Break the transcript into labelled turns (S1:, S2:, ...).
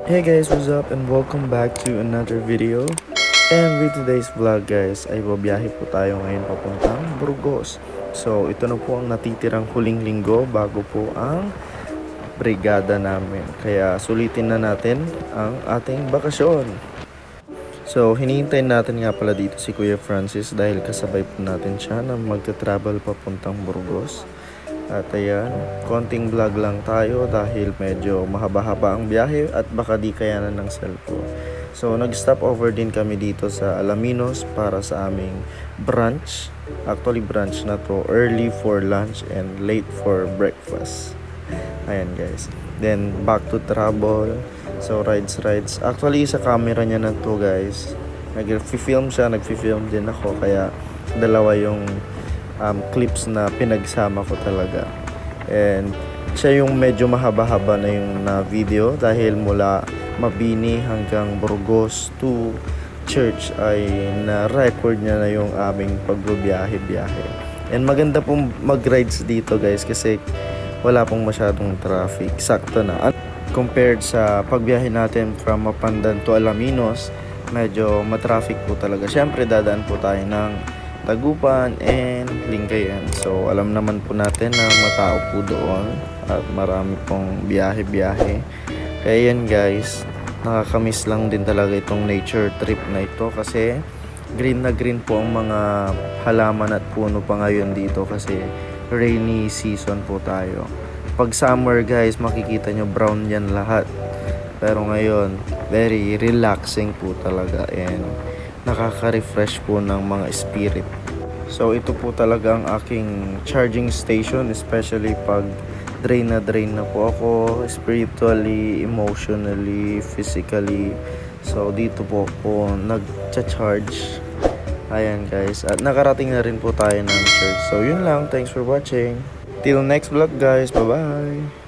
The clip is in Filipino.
S1: Hey guys, what's up and welcome back to another video. And with today's vlog guys, ay babiyahe po tayo ngayon papuntang Burgos. So ito na po ang natitirang huling linggo bago po ang brigada namin. Kaya sulitin na natin ang ating bakasyon. So hinihintay natin nga pala dito si Kuya Francis dahil kasabay po natin siya na magta-travel papuntang Burgos. At ayan, konting vlog lang tayo dahil medyo mahaba-haba ang biyahe at baka di kayanan ng cellphone. So nag-stop over din kami dito sa Alaminos para sa aming brunch. Actually brunch na to, early for lunch and late for breakfast. Ayan guys. Then back to travel. So rides. Actually sa camera niya na to guys. Nag-film siya, nag-film din ako kaya dalawa yung clips na pinagsama ko talaga. And siya yung medyo mahaba-haba na yung video dahil mula Mabini hanggang Burgos to church ay na-record niya na yung aming pagbabiyahe-biyahe. And maganda pong mag-rides dito guys kasi wala pong masyadong traffic. Sakto na. Compared sa pagbiyahe natin from Mapandan to Alaminos, medyo matraffic po talaga. Siyempre dadaan po tayo ng Tagupan and Lingayen. So alam naman po natin na matao po doon at marami pong biyahe-biyahe. Kaya yan guys, nakakamiss lang din talaga itong nature trip na ito kasi green na green po ang mga halaman at puno pa ngayon dito kasi rainy season po tayo. Pag summer guys, makikita nyo brown yan lahat. Pero ngayon, very relaxing po talaga and nakaka-refresh po ng mga spirit. So ito po talaga ang aking charging station, especially pag drain na po ako spiritually, emotionally, physically. So dito po ako nag-charge. Ayan guys, at nakarating na rin po tayo ng church. So yun lang, thanks for watching. Till next vlog guys, bye bye.